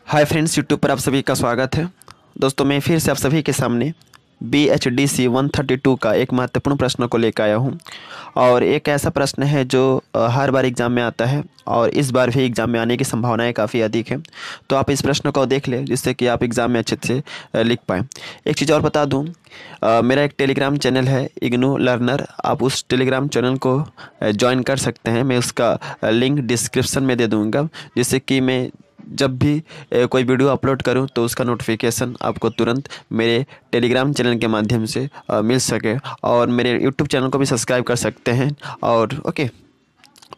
Hi friends, YouTube पर आप सभी का स्वागत है। दोस्तों, मैं फिर से आप सभी के सामने BHDC 132 का एक महत्वपूर्ण प्रश्न को लेकर आया हूं। और एक ऐसा प्रश्न है जो हर बार एग्ज़ाम में आता है और इस बार भी एग्ज़ाम में आने की संभावनाएं काफ़ी अधिक है। तो आप इस प्रश्न को देख लें जिससे कि आप एग्ज़ाम में अच्छे से लिख पाएँ। एक चीज़ और बता दूं, मेरा एक टेलीग्राम चैनल है इग्नू लर्नर। आप उस टेलीग्राम चैनल को ज्वाइन कर सकते हैं। मैं उसका लिंक डिस्क्रिप्शन में दे दूँगा, जिससे कि मैं जब भी कोई वीडियो अपलोड करूं तो उसका नोटिफिकेशन आपको तुरंत मेरे टेलीग्राम चैनल के माध्यम से मिल सके। और मेरे यूट्यूब चैनल को भी सब्सक्राइब कर सकते हैं। और ओके,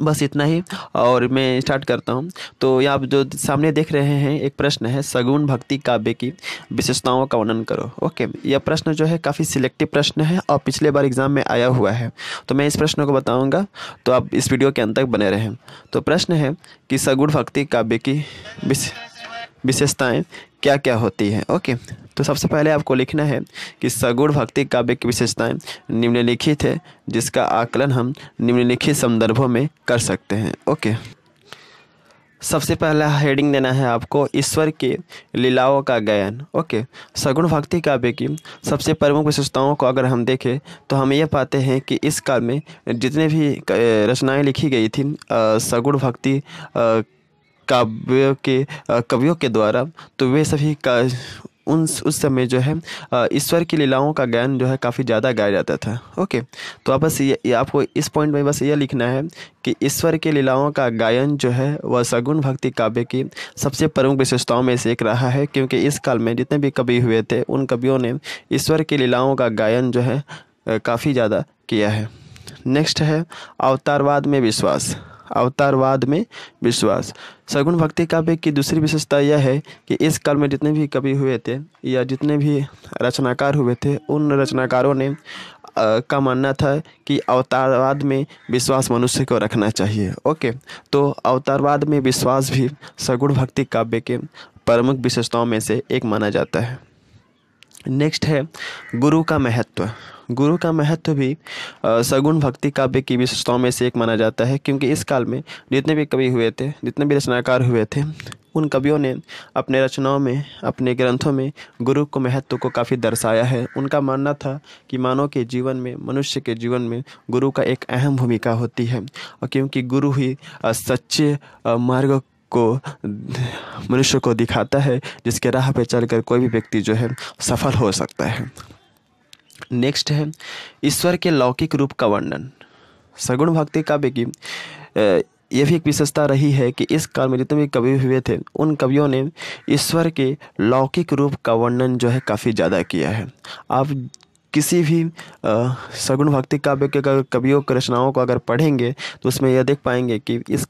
बस इतना ही। और मैं स्टार्ट करता हूं। तो यहाँ आप जो सामने देख रहे हैं, एक प्रश्न है, सगुण भक्ति काव्य की विशेषताओं का वर्णन करो। ओके, यह प्रश्न जो है काफ़ी सिलेक्टिव प्रश्न है और पिछले बार एग्जाम में आया हुआ है। तो मैं इस प्रश्न को बताऊंगा, तो आप इस वीडियो के अंत तक बने रहें। तो प्रश्न है कि सगुण भक्ति काव्य की विशेषताएं क्या क्या होती हैं। ओके, तो सबसे पहले आपको लिखना है कि सगुण भक्ति काव्य की विशेषताएं निम्नलिखित है, जिसका आकलन हम निम्नलिखित संदर्भों में कर सकते हैं। ओके, सबसे पहला हेडिंग देना है आपको, ईश्वर के लीलाओं का गायन। ओके, सगुण भक्ति काव्य की सबसे प्रमुख विशेषताओं को अगर हम देखें तो हम ये पाते हैं कि इस काल में जितने भी रचनाएं लिखी गई थी सगुण भक्ति काव्य के कवियों के द्वारा, तो वे सभी का उस समय जो है ईश्वर की लीलाओं का गायन जो है काफ़ी ज़्यादा गाया जाता था। ओके, तो आप बस ये आपको इस पॉइंट में बस ये लिखना है कि ईश्वर की लीलाओं का गायन जो है वह सगुण भक्ति काव्य की सबसे प्रमुख विशेषताओं में से एक रहा है, क्योंकि इस काल में जितने भी कवि हुए थे उन कवियों ने ईश्वर की लीलाओं का गायन जो है काफ़ी ज़्यादा किया है। नेक्स्ट है अवतारवाद में विश्वास। अवतारवाद में विश्वास, सगुण भक्ति काव्य की दूसरी विशेषता यह है कि इस काल में जितने भी कवि हुए थे या जितने भी रचनाकार हुए थे, उन रचनाकारों ने का मानना था कि अवतारवाद में विश्वास मनुष्य को रखना चाहिए। ओके, तो अवतारवाद में विश्वास भी सगुण भक्ति काव्य के प्रमुख विशेषताओं में से एक माना जाता है। नेक्स्ट है गुरु का महत्व। गुरु का महत्व भी सगुण भक्ति काव्य की विशेषताओं में से एक माना जाता है, क्योंकि इस काल में जितने भी कवि हुए थे, जितने भी रचनाकार हुए थे, उन कवियों ने अपने रचनाओं में, अपने ग्रंथों में गुरु को महत्व को काफ़ी दर्शाया है। उनका मानना था कि मानव के जीवन में, मनुष्य के जीवन में गुरु का एक अहम भूमिका होती है, और क्योंकि गुरु ही सच्चे मार्ग को मनुष्य को दिखाता है, जिसके राह पे चलकर कोई भी व्यक्ति जो है सफल हो सकता है। नेक्स्ट है ईश्वर के लौकिक रूप का वर्णन। सगुण भक्ति काव्य की यह भी एक विशेषता रही है कि इस काल में जितने भी कवि हुए थे उन कवियों ने ईश्वर के लौकिक रूप का वर्णन जो है काफ़ी ज़्यादा किया है। आप किसी भी सगुण भक्ति काव्य के कवियों की रचनाओं को अगर पढ़ेंगे तो उसमें यह देख पाएंगे कि इस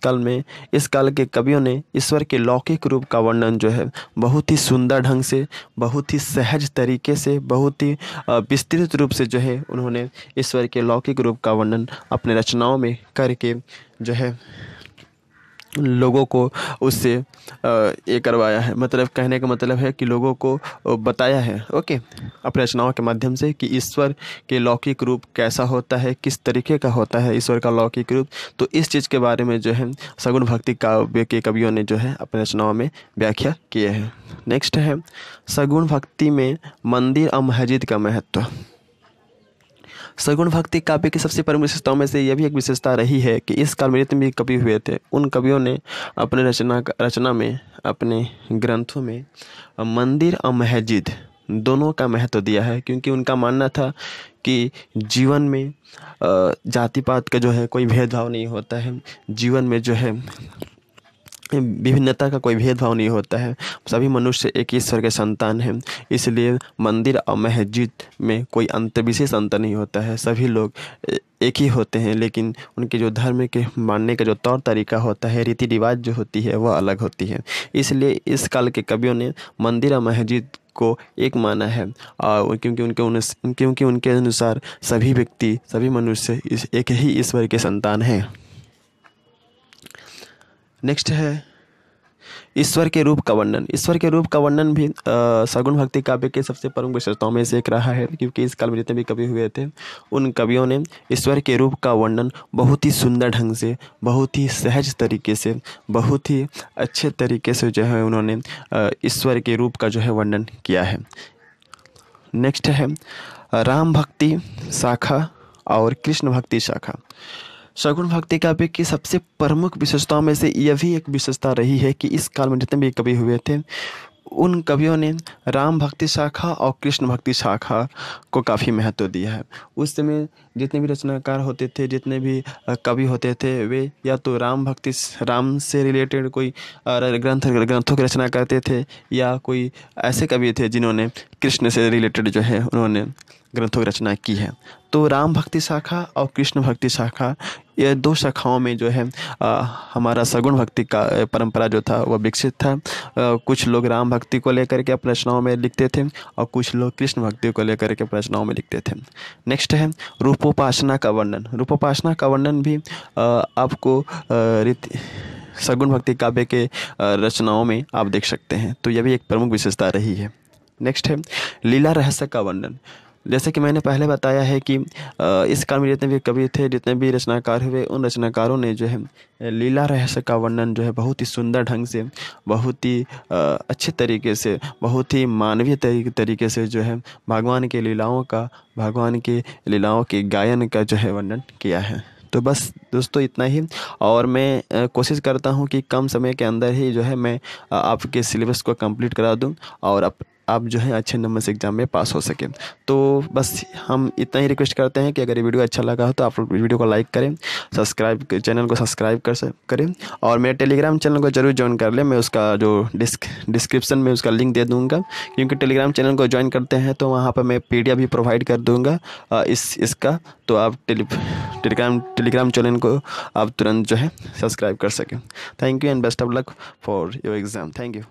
काल के कवियों ने ईश्वर के लौकिक रूप का वर्णन जो है बहुत ही सुंदर ढंग से, बहुत ही सहज तरीके से, बहुत ही विस्तृत रूप से जो है उन्होंने ईश्वर के लौकिक रूप का वर्णन अपने रचनाओं में करके जो है लोगों को उससे ये करवाया है। मतलब कहने का मतलब है कि लोगों को बताया है, ओके, अपने रचनाओं के माध्यम से कि ईश्वर के लौकिक रूप कैसा होता है, किस तरीके का होता है ईश्वर का लौकिक रूप। तो इस चीज़ के बारे में जो है सगुण भक्ति काव्य के कवियों ने जो है अपने रचनाओं में व्याख्या किए हैं। नेक्स्ट है सगुण भक्ति में मंदिर और मस्जिद का महत्व। सगुण भक्ति काव्य की सबसे प्रमुख विशेषताओं में से यह भी एक विशेषता रही है कि इस काल में जितने भी कवि हुए थे उन कवियों ने अपने रचना में, अपने ग्रंथों में मंदिर और मस्जिद दोनों का महत्व दिया है, क्योंकि उनका मानना था कि जीवन में जाति पात का जो है कोई भेदभाव नहीं होता है। जीवन में जो है विभिन्नता का कोई भेदभाव नहीं होता है। सभी मनुष्य एक ईश्वर के संतान हैं, इसलिए मंदिर और मस्जिद में कोई विशेष अंतर नहीं होता है। सभी लोग एक ही होते हैं, लेकिन उनके जो धर्म के मानने का जो तौर तरीका होता है, रीति रिवाज जो होती है, वह अलग होती है। इसलिए इस काल के कवियों ने मंदिर और मस्जिद को एक माना है, और क्योंकि उनके अनुसार सभी व्यक्ति, सभी मनुष्य एक ही ईश्वर के संतान हैं। नेक्स्ट है ईश्वर के रूप का वर्णन। ईश्वर के रूप का वर्णन भी सगुण भक्ति काव्य के सबसे प्रमुख विशेषताओं में से एक रहा है, क्योंकि इस काल में जितने भी कवि हुए थे उन कवियों ने ईश्वर के रूप का वर्णन बहुत ही सुंदर ढंग से, बहुत ही सहज तरीके से, बहुत ही अच्छे तरीके से जो है उन्होंने ईश्वर के रूप का जो है वर्णन किया है। नेक्स्ट है राम भक्ति शाखा और कृष्ण भक्ति शाखा। सगुण भक्ति काव्य की सबसे प्रमुख विशेषताओं में से यह भी एक विशेषता रही है कि इस काल में जितने भी कवि हुए थे उन कवियों ने राम भक्ति शाखा और कृष्ण भक्ति शाखा को काफ़ी महत्व दिया है। उस समय जितने भी रचनाकार होते थे, जितने भी कवि होते थे, वे या तो राम से रिलेटेड कोई ग्रंथों की रचना करते थे, या कोई ऐसे कवि थे जिन्होंने कृष्ण से रिलेटेड जो है उन्होंने ग्रंथों की रचना की है। तो राम भक्ति शाखा और कृष्ण भक्ति शाखा, ये दो शाखाओं में जो है हमारा सगुण भक्ति का परंपरा जो था वह विकसित था। कुछ लोग राम भक्ति को लेकर के अपनी रचनाओं में लिखते थे और कुछ लोग कृष्ण भक्ति को लेकर के अपनी रचनाओं में लिखते थे। नेक्स्ट है रूपोपासना का वर्णन। रूपोपासना का वर्णन भी आपको सगुण भक्ति काव्य के रचनाओं में आप देख सकते हैं, तो यह भी एक प्रमुख विशेषता रही है। नेक्स्ट है लीला रहस्य का वर्णन। जैसे कि मैंने पहले बताया है कि इस काल में जितने भी कवि थे, जितने भी रचनाकार हुए, उन रचनाकारों ने जो है लीला रहस्य का वर्णन जो है बहुत ही सुंदर ढंग से, बहुत ही अच्छे तरीके से, बहुत ही मानवीय तरीके से जो है भगवान के लीलाओं के गायन का जो है वर्णन किया है। तो बस दोस्तों इतना ही, और मैं कोशिश करता हूँ कि कम समय के अंदर ही जो है मैं आपके सिलेबस को कंप्लीट करा दूँ और आप जो है अच्छे नंबर से एग्ज़ाम में पास हो सकें। तो बस हम इतना ही रिक्वेस्ट करते हैं कि अगर ये वीडियो अच्छा लगा हो तो आप लोग वीडियो को लाइक करें, चैनल को सब्सक्राइब करें, और मेरे टेलीग्राम चैनल को जरूर ज्वाइन कर लें। मैं उसका जो डिस्क्रिप्शन में उसका लिंक दे दूँगा, क्योंकि टेलीग्राम चैनल को ज्वाइन करते हैं तो वहाँ पर मैं PDF भी प्रोवाइड कर दूँगा इसका, तो आप टेलीग्राम चैनल को आप तुरंत जो है सब्सक्राइब कर सकें। Thank you and best of luck for your exam. Thank you.